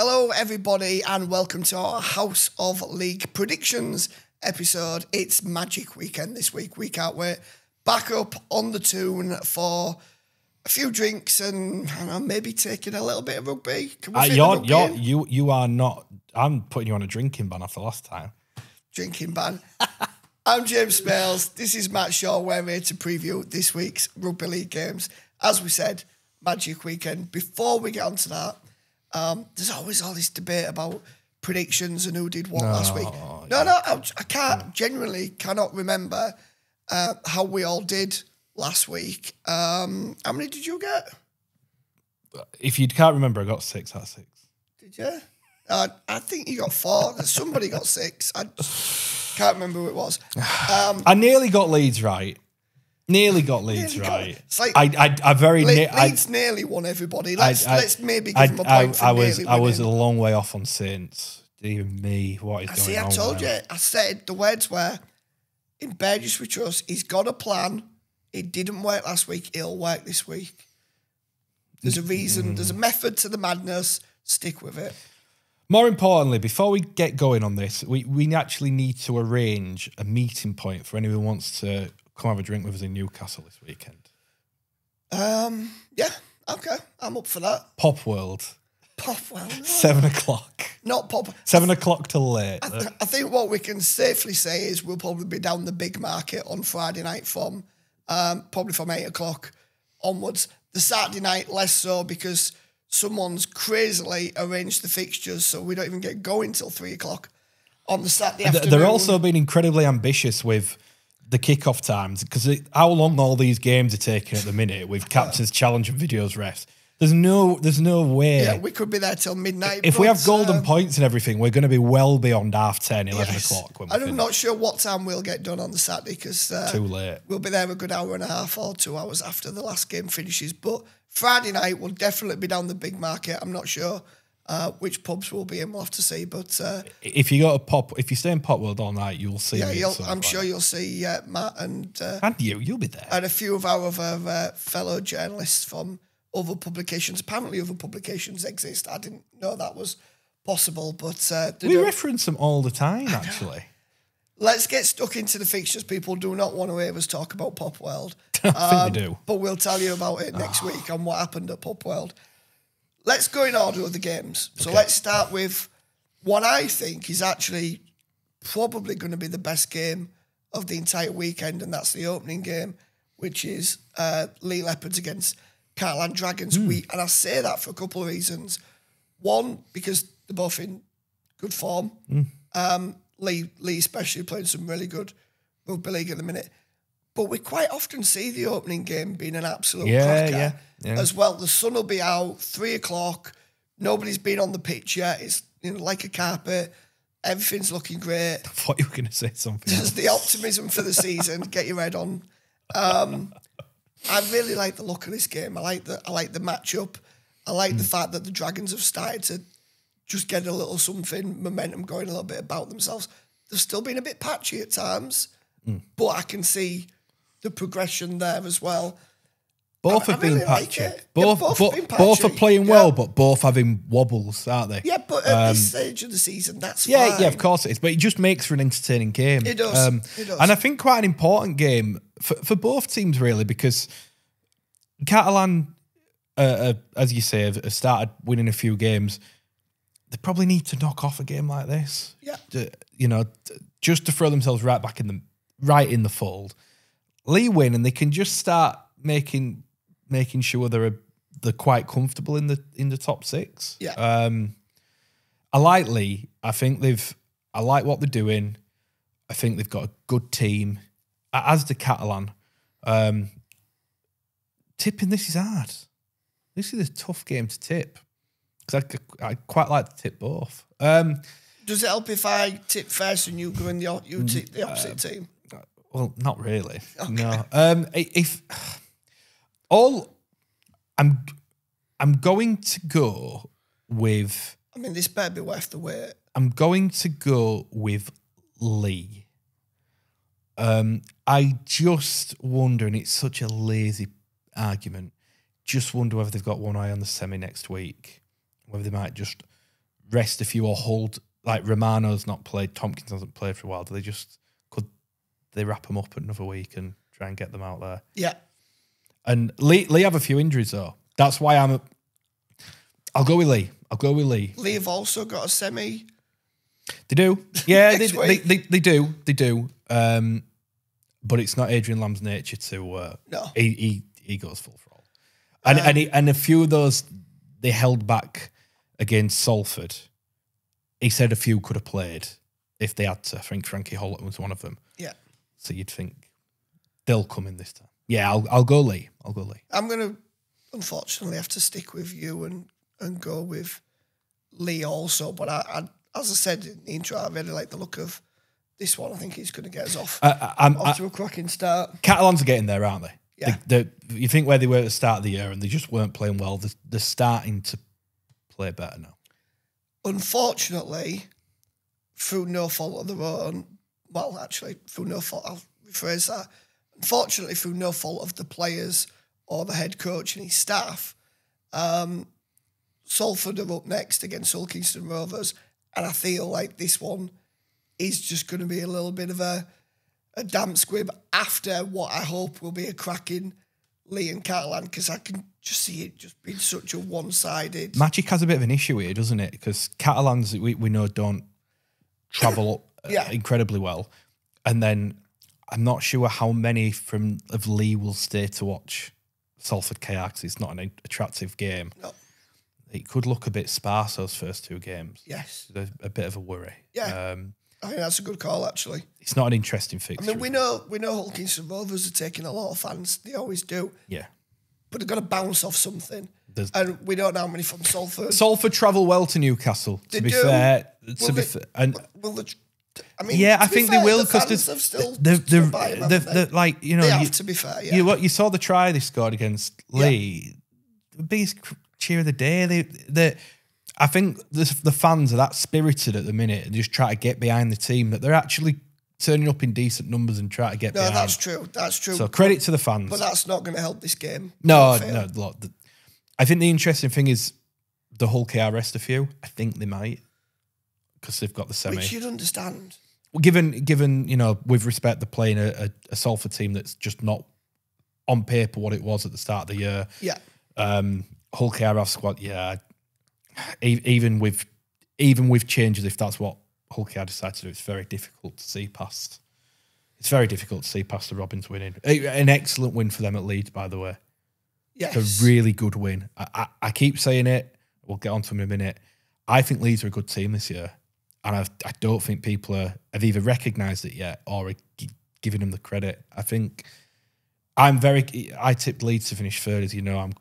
Hello, everybody, and welcome to our House of League predictions episode. It's Magic Weekend this week. We can't wait. Back up on the tune for a few drinks and I don't know, maybe taking a little bit of rugby. Can we fit the rugby in? You are not. I'm putting you on a drinking ban after last time. Drinking ban. I'm James Smales. This is Matt Shaw. We're here to preview this week's Rugby League games. As we said, Magic Weekend. Before we get on to that, there's always all this debate about predictions and who did what last week. I genuinely cannot remember how we all did last week. How many did you get? If you can't remember, I got 6 out of 6. Did you? I think you got 4. Somebody got 6. I can't remember who it was. I nearly got Leeds right. Right. It's like Leeds nearly won everybody. Let's maybe give them a point for nearly I was a long way off on Saints. Even me, what is going on? I told you. I said the words were, in Burgess we trust. He's got a plan. It didn't work last week. It'll work this week. There's a reason. There's a method to the madness. Stick with it. More importantly, before we get going on this, we actually need to arrange a meeting point for anyone who wants to come have a drink with us in Newcastle this weekend. Yeah, okay. I'm up for that. Pop World. Pop World. 7 o'clock. Not Pop. 7 o'clock till late. I think what we can safely say is we'll probably be down the big market on Friday night from probably from 8 o'clock onwards. The Saturday night less so because someone's crazily arranged the fixtures so we don't even get going till 3 o'clock on the Saturday afternoon. They're also being incredibly ambitious with the kickoff times because how long all these games are taking at the minute with Captain's Challenge and videos refs. There's no way. Yeah, we could be there till midnight. If we have golden points and everything, we're going to be well beyond 10:30, 11 o'clock. When I'm not sure what time we'll get done on the Saturday because too late. We'll be there a good hour and a half or 2 hours after the last game finishes. But Friday night we'll definitely be down the big market. I'm not sure which pubs we'll be in. We'll have to see. But if you stay in Pop World all night, you'll see. Yeah, I'm sure you'll see Matt and you'll be there, and a few of our other fellow journalists from other publications. Apparently, other publications exist. I didn't know that was possible, but we reference them all the time. Actually, let's get stuck into the fixtures. People do not want to hear us talk about Pop World. I think they do, but we'll tell you about it next week on what happened at Pop World. Let's go in order of the games. So let's start with what I think is actually probably going to be the best game of the entire weekend, and that's the opening game, which is Leigh Leopards against Catalans Dragons. And I say that for a couple of reasons. One, because they're both in good form. Leigh especially playing some really good rugby league at the minute. But we quite often see the opening game being an absolute cracker as well. The sun will be out, 3 o'clock. Nobody's been on the pitch yet. It's like a carpet. Everything's looking great. I thought you were going to say something else. Just the optimism for the season. Get your head on. I really like the look of this game. I like the matchup. I like the fact that the Dragons have started to just get a little something, momentum going a little bit about themselves. They've still been a bit patchy at times, but I can see the progression there as well. Both have been patchy. Both are playing well, but both having wobbles, aren't they? Yeah, but at this stage of the season, that's fine. Yeah, of course it is. But it just makes for an entertaining game. It does. It does. And I think quite an important game for both teams, really, because Catalan, as you say, have started winning a few games. They probably need to knock off a game like this. Yeah. Just to throw themselves right back in the fold. Leigh win, and they can just start making sure they're quite comfortable in the top 6. Yeah. I like Leigh. I like what they're doing. I think they've got a good team. As the Catalan, tipping this is hard. This is a tough game to tip because I quite like to tip both. Does it help if I tip first and you go in you tip the opposite team? Well, not really. Okay. No. I'm going to go with. I mean, this better be worth the wait. I'm going to go with Leigh. I just wonder, and it's such a lazy argument, just wonder whether they've got one eye on the semi next week, whether they might just rest a few or hold, like Romano's not played, Tompkins hasn't played for a while. Could they wrap them up another week and try and get them out there? Yeah. And Leigh have a few injuries though. That's why I'll go with Leigh. Leigh have also got a semi. They do. Yeah, they do. They do. But it's not Adrian Lamb's nature to. No. He goes full throttle. And a few of those they held back against Salford. He said a few could have played if they had to. I think Frankie Holland was one of them. Yeah. So you'd think they'll come in this time. Yeah, I'll go Leigh. I'm going to, unfortunately, have to stick with you and go with Leigh also. But I, as I said in the intro, I really like the look of this one. I think he's going to get us off to a cracking start. Catalans are getting there, aren't they? Yeah. You think where they were at the start of the year and they just weren't playing well. They're starting to play better now. Unfortunately, through no fault of their own, well, actually, through no fault, I'll rephrase that. Unfortunately, through no fault of the players or the head coach and his staff, Salford are up next against Hull Kingston Rovers, and I feel like this one is just going to be a little bit of a damp squib after what I hope will be a cracking Leigh and Catalan, because I can just see it just being such a one-sided. Magic has a bit of an issue here, doesn't it? Because Catalans, we know, don't travel incredibly well. And then I'm not sure how many of Leigh will stay to watch Salford KR, because it's not an attractive game. No. It could look a bit sparse, those first two games. Yes. There's a bit of a worry. Yeah. I think that's a good call, actually. It's not an interesting fixture. I mean, we know Hull Kingston Rovers are taking a lot of fans. They always do. Yeah. But they've got to bounce off something. And we don't know how many from Salford. Salford travel well to Newcastle, to be fair. I think they will, because they're like, you know, they have to be fair. Yeah. You saw the try they scored against Leigh. The biggest cheer of the day. I think the fans are that spirited at the minute and just try to get behind the team that they're actually turning up in decent numbers and try to get behind. No, that's true. That's true. So credit to the fans. But that's not going to help this game. No. Look, I think the interesting thing is the Hull KR rest a few. I think they might, because they've got the semi. Which you'd understand. Given you know, with respect, they're playing a Salford team that's just not on paper what it was at the start of the year. Yeah. Hull KR squad, yeah. Even with changes, if that's what Hull KR decide to do, it's very difficult to see past. It's very difficult to see past the Robins winning. An excellent win for them at Leeds, by the way. Yes. It's a really good win. I keep saying it. We'll get on to them in a minute. I think Leeds are a good team this year. And I don't think people have either recognised it yet or are giving them the credit. I think I tipped Leeds to finish third, as you know. I'm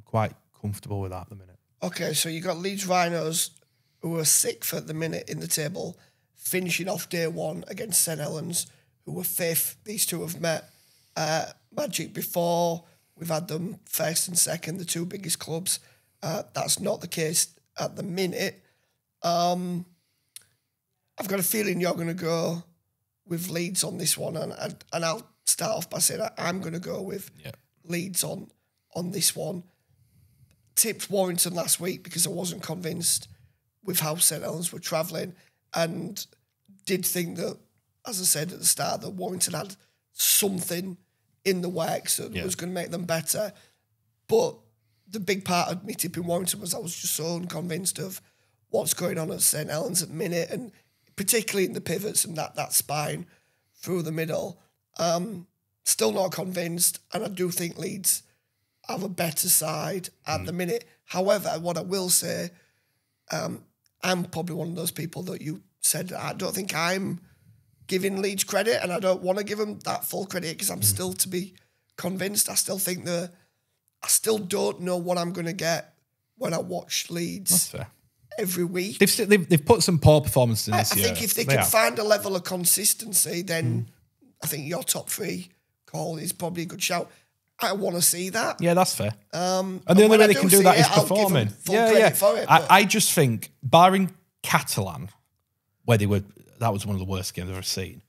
quite comfortable with that at the minute. Okay, so you got Leeds Rhinos, who are 6th at the minute in the table, finishing off day one against St Helens, who were 5th. These two have met Magic before. We've had them first and second, the two biggest clubs. That's not the case at the minute. I've got a feeling you're going to go with Leeds on this one, and I'll start off by saying I'm going to go with Leeds on this one. Tipped Warrington last week because I wasn't convinced with how St Helens were travelling, and did think that, as I said at the start, that Warrington had something in the works that was going to make them better. But the big part of me tipping Warrington was I was just so unconvinced of what's going on at St Helens at the minute, and particularly in the pivots and that spine through the middle. Still not convinced, and I do think Leeds have a better side at the minute. However, what I will say, I'm probably one of those people that you said I don't think I'm giving Leeds credit, and I don't want to give them that full credit because I'm still to be convinced. I still think I still don't know what I'm going to get when I watch Leeds. That's fair. Every week. They've put some poor performances in this year. I think if they can find a level of consistency, then I think your top three call is probably a good shout. I want to see that. Yeah, that's fair. And the only way they can do that is performing. For it, I just think, barring Catalan, where that was one of the worst games I've ever seen.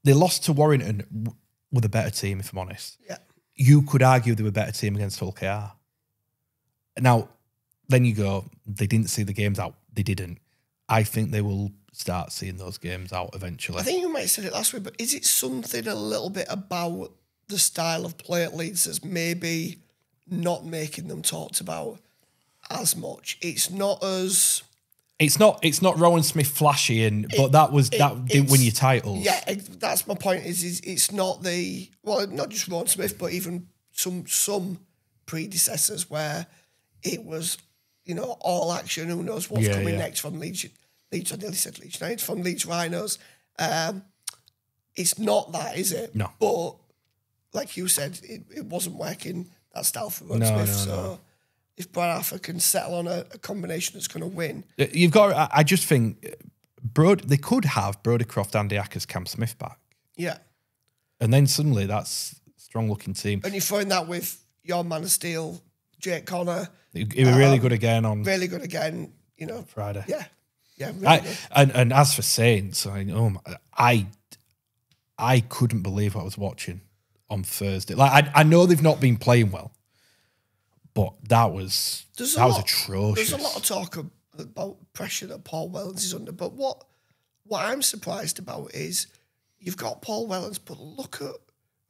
They lost to Warrington with a better team, if I'm honest. Yeah. You could argue they were a better team against Hull KR. Now, then you go, they didn't see the games out. They didn't. I think they will start seeing those games out eventually. I think you might have said it last week, but is it something a little bit about the style of play at Leeds that's maybe not making them talked about as much? It's not as... It's not Rowan Smith flashy, but that didn't win you titles. Yeah, that's my point. Is it's not not just Rowan Smith, but even some predecessors where it was, all action. Who knows what's coming next from Leeds? I nearly said Leeds United, from Leeds Rhinos. It's not that, is it? No. But like you said, it wasn't working that style for Rowan Smith. No. If Brad Arthur can settle on a combination that's going to win. You've got, I just think, they could have Brodycroft, Andy Ackers, Cam Smith back. Yeah. And then suddenly that's a strong-looking team. And you find that with your man of steel, Jake Connor. He was really good again on... Really good again, Friday. Yeah. Yeah, really good. And as for Saints, I couldn't believe what I was watching on Thursday. Like, I know they've not been playing well, but that was atrocious. There's a lot of talk about pressure that Paul Wellens is under, but what I'm surprised about is you've got Paul Wellens, but look at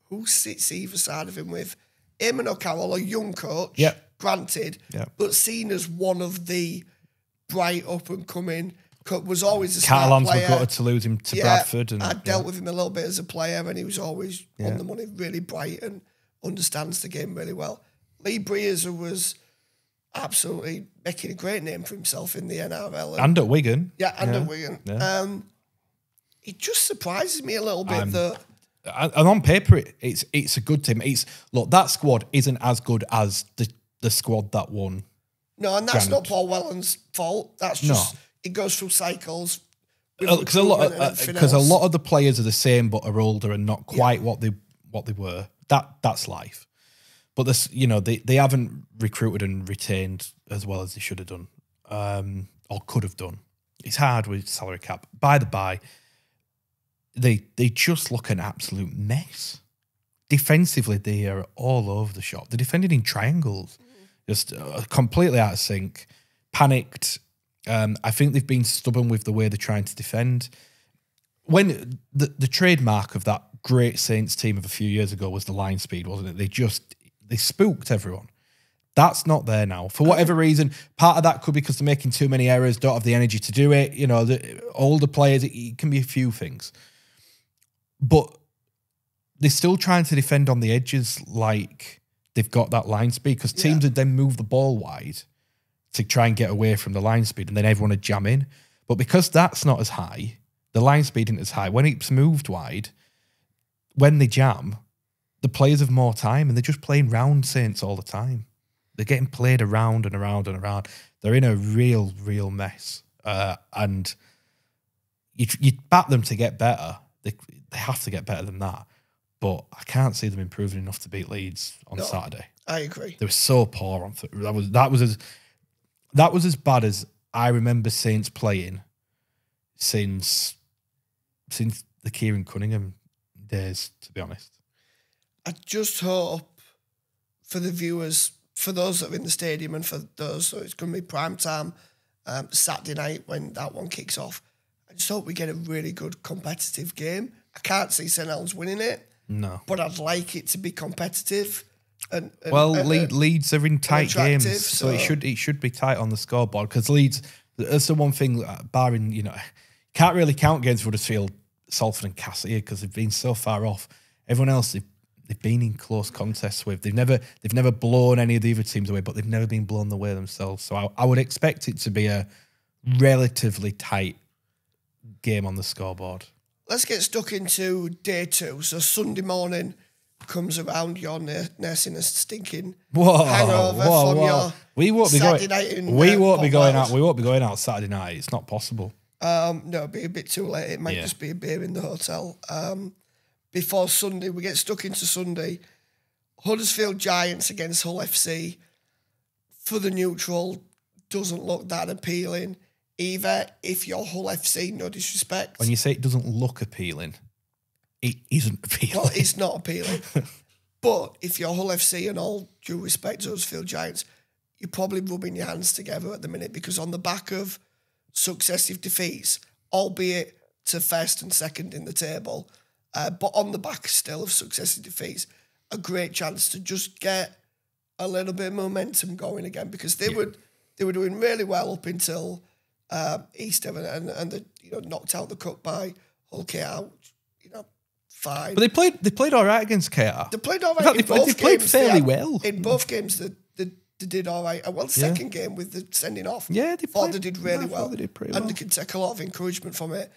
who sits either side of him with Eamon O'Carroll, a young coach, granted, but seen as one of the bright up-and-coming, was always a smart Catalans player. were gutted to lose him to Bradford. And I dealt with him a little bit as a player, and he was always on the money, really bright and understands the game really well. Leigh Breers, who was absolutely making a great name for himself in the NRL. And at Wigan. Yeah, at Wigan. Yeah. It just surprises me a little bit that... And on paper, it's a good team. Look, that squad isn't as good as the squad that won. No, and that's not Paul Wellens' fault. That's just... It goes through cycles. Because a lot of the players are the same but are older and not quite what they were. That's life. But they haven't recruited and retained as well as they should have done, or could have done. It's hard with salary cap. By the by, they just look an absolute mess. Defensively, they are all over the shop. They're defending in triangles, just completely out of sync, panicked. I think they've been stubborn with the way they're trying to defend. When the trademark of that great Saints team of a few years ago was the line speed, wasn't it? They spooked everyone. That's not there now. For whatever reason, part of that could be because they're making too many errors, don't have the energy to do it. The older players, it can be a few things. But they're still trying to defend on the edges like they've got that line speed, because teams would then move the ball wide to try and get away from the line speed, and then everyone would jam in. But because that's not as high, the line speed isn't as high. When it's moved wide, when they jam, the players have more time, and they're just playing round Saints all the time. They're getting played around and around and around. They're in a real, real mess. And you back them to get better. They have to get better than that. But I can't see them improving enough to beat Leeds on Saturday. I agree. They were so poor on that was as bad as I remember Saints playing since the Kieran Cunningham days, to be honest. I just hope for the viewers, for those that are in the stadium and for those, so it's going to be prime time Saturday night when that one kicks off. I just hope we get a really good competitive game. I can't see St Helens winning it. No. But I'd like it to be competitive. Leeds are in tight games, so it should be tight on the scoreboard, because Leeds, that's the one thing, barring, can't really count against Huddersfield, Salford and Castleford because they've been so far off. Everyone else they've been in close contests with. They've never blown any of the other teams away, but they've never been blown away themselves. So I would expect it to be a relatively tight game on the scoreboard. Let's get stuck into day 2. So Sunday morning comes around, you're nursing a stinking hangover from your Saturday night. We won't be going out Saturday night. It's not possible. No, it'll be a bit too late. It might just be a beer in the hotel. Before Sunday, we get stuck into Sunday. Huddersfield Giants against Hull FC. For the neutral, doesn't look that appealing. Either if you're Hull FC, no disrespect. When you say it doesn't look appealing, it isn't appealing. Well, it's not appealing. But if you're Hull FC, and all due respect to Huddersfield Giants, you're probably rubbing your hands together at the minute because on the back of successive defeats, albeit to first and second in the table, but on the back still of successive defeats, a great chance to just get a little bit of momentum going again because they were doing really well up until Easter and they knocked out the cup by Hull KR, fine. But they played all right against KR. They played all right. They played fairly well. In both games, they did all right. Well, the second game with the sending off, they did really well. They did pretty and well. they could take a lot of encouragement from it.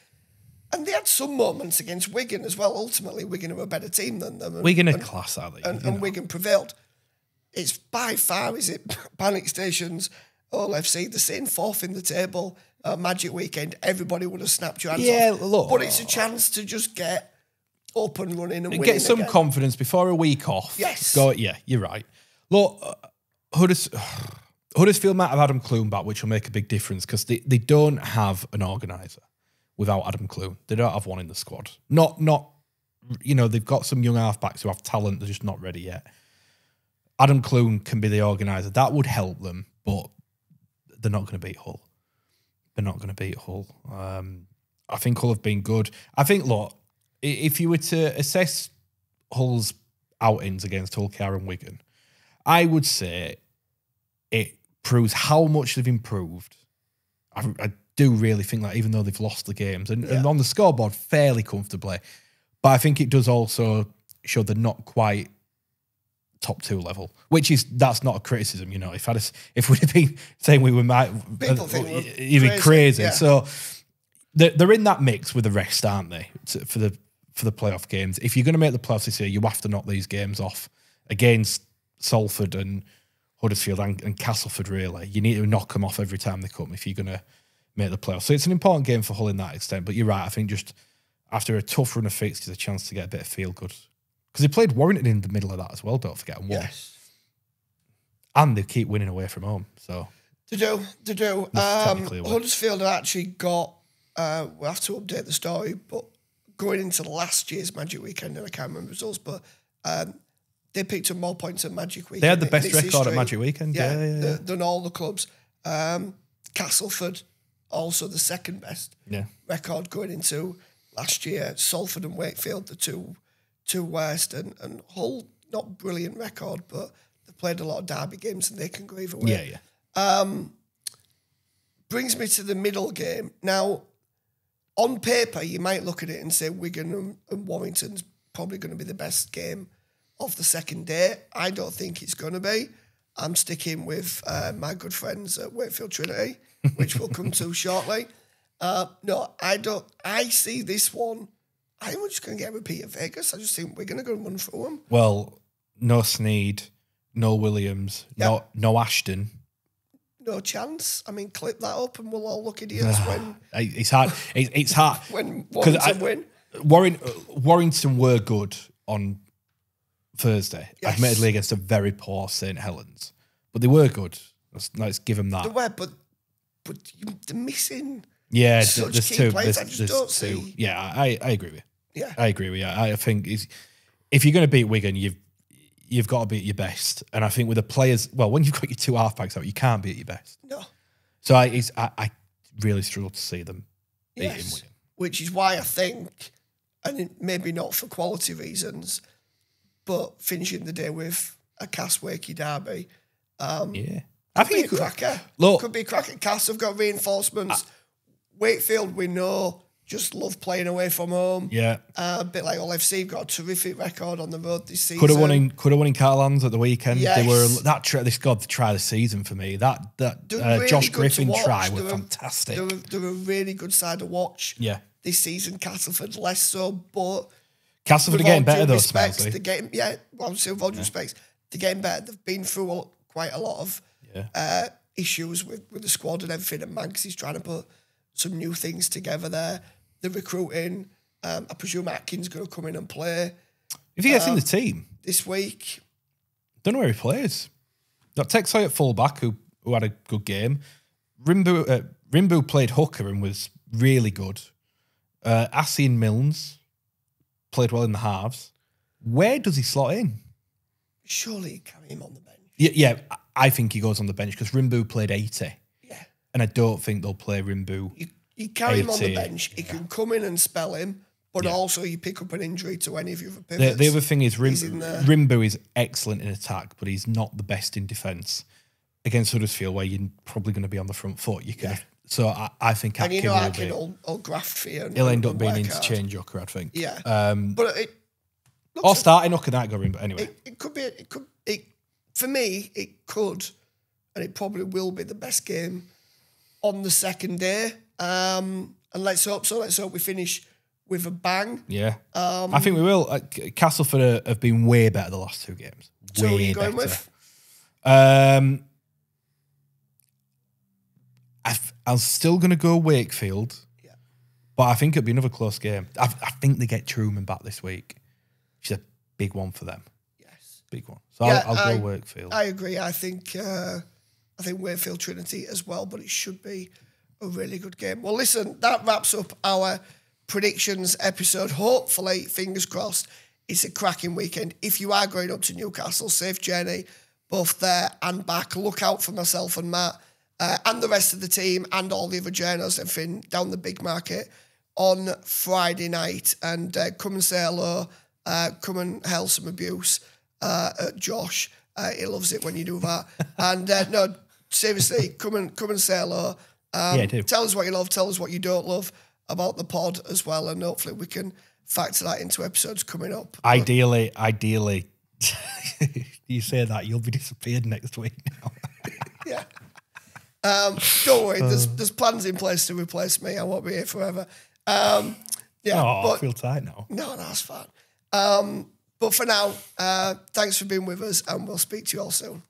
And they had some moments against Wigan as well. Ultimately, Wigan are a better team than them. Wigan are class, are they? And Wigan prevailed. It's by far, is it, Panic Stations, AORL FC, they're sitting fourth in the table. Magic Weekend, everybody would have snapped your hands off. Look. But it's a chance to just get up and running and winning get some again. confidence before a week off. Yes. You're right. Look, Huddersfield might have Adam Clune back, which will make a big difference because they don't have an organiser without Adam Clune. They don't have one in the squad. Not they've got some young halfbacks who have talent, they're just not ready yet. Adam Clune can be the organiser. That would help them, but they're not going to beat Hull. They're not going to beat Hull. I think Hull have been good. I think, look, if you were to assess Hull's outings against Hull KR and Wigan, I would say it proves how much they've improved. I do really think that even though they've lost the games and on the scoreboard fairly comfortably, but I think it does also show they're not quite top 2 level, that's not a criticism, if we'd have been saying we were you'd be crazy. Yeah. So they're in that mix with the rest, aren't they? For the playoff games. If you're going to make the playoffs this year, you have to knock these games off against Salford and Huddersfield and Castleford, really. You need to knock them off every time they come if you're going to make the playoffs. So it's an important game for Hull in that extent, but you're right, I think just after a tough run of fixtures, a chance to get a bit of feel good. Because they played Warrington in the middle of that as well, don't forget, and won. Yes. And they keep winning away from home. So They do. Huddersfield have actually got, we'll have to update the story, but going into last year's Magic Weekend, and I can't remember results, but they picked up more points at Magic Weekend. They had the best record at Magic Weekend. Yeah. Than all the clubs. Castleford, also the second best record going into last year. Salford and Wakefield, the two worst, and Hull, not brilliant record, but they played a lot of derby games and they can go either way. Brings me to the middle game. Now, on paper, you might look at it and say Wigan and Warrington's probably going to be the best game of the second day. I don't think it's going to be. I'm sticking with my good friends at Wakefield Trinity, which we'll come to shortly. No, I don't. I see this one. I think we're just going to get a repeat of Vegas. I just think we're going to go and run through them. Well, no Sneed, no Williams, no Ashton. No chance. I mean, clip that up and we'll all look idiots when... It's hard. It's hard. When Warrington win. Warrington were good on Thursday, Yes. admittedly against a very poor St Helens. But they were good. Let's give them that. They were, but they're missing... Yeah, such there's key two. players I There's just don't two. see. Yeah, I agree with you. Yeah. I agree with you. I think if you're going to beat Wigan, you've got to be at your best. And I think with the players, well, when you've got your two halfbacks out, you can't be at your best. No. So I really struggle to see them beating Wigan. Which is why I think, and maybe not for quality reasons, but finishing the day with a Cass-Wakey derby. I think it could be a cracker. Look, Could be a cracker. Cass have got reinforcements. Wakefield, we know, just love playing away from home. Yeah. A bit like AORL FC, got a terrific record on the road this season. Could have won in Catalans at the weekend. Yes. They were they scored the try of the season for me. That Really Josh good Griffin to watch. try was fantastic. They're a really good side to watch. Yeah. This season, Castleford less so, but Castleford are getting better though, Smelsley. they're getting with all due respects, they're getting better. They've been through quite a lot of issues with the squad and everything, and Manx is trying to put some new things together there. They're recruiting. I presume Atkins going to come in and play. If he gets in the team this week, don't know where he plays. Got Texai at fullback who had a good game. Rimbu played hooker and was really good. Assy and Milnes played well in the halves. Where does he slot in? surely carry him on the bench. Yeah, I think he goes on the bench because Rimbu played 80. Yeah. And I don't think they'll play Rimbu. You carry him on the 80. bench. He can come in and spell him, but also you pick up an injury to any of your other pivots. The other thing is Rimbu is excellent in attack, but he's not the best in defence. Against Huddersfield, where you're probably going to be on the front foot, you can. So I think and Atkin will graft for you. He'll end up being interchange joker, I think. Yeah. But or starting Hooker that going, but anyway. It could be. For me, it could, and it probably will be the best game on the second day. And let's hope so. Let's hope we finish with a bang. Yeah. I think we will. Castleford have been way better the last 2 games. So who are you going with? I'm still going to go Wakefield, but I think it'll be another close game. I think they get Truman back this week. It's a big one for them. Yes, big one. So I'll go Wakefield. I agree. I think Wakefield Trinity as well, but it should be a really good game. Well, listen, that wraps up our predictions episode. Hopefully, fingers crossed, it's a cracking weekend. If you are going up to Newcastle, safe journey, both there and back. Look out for myself and Matt. And the rest of the team and all the other journalists and Finn down the big market on Friday night. And come and say hello. Come and hell some abuse at Josh. He loves it when you do that. And no, seriously, come and say hello. Do. Tell us what you love. Tell us what you don't love about the pod as well. And hopefully we can factor that into episodes coming up. Ideally, you say that, you'll be disappeared next week now. Yeah. Don't worry, there's plans in place to replace me. I won't be here forever. I feel tight now. No, that's fine. But for now, thanks for being with us, and we'll speak to you all soon.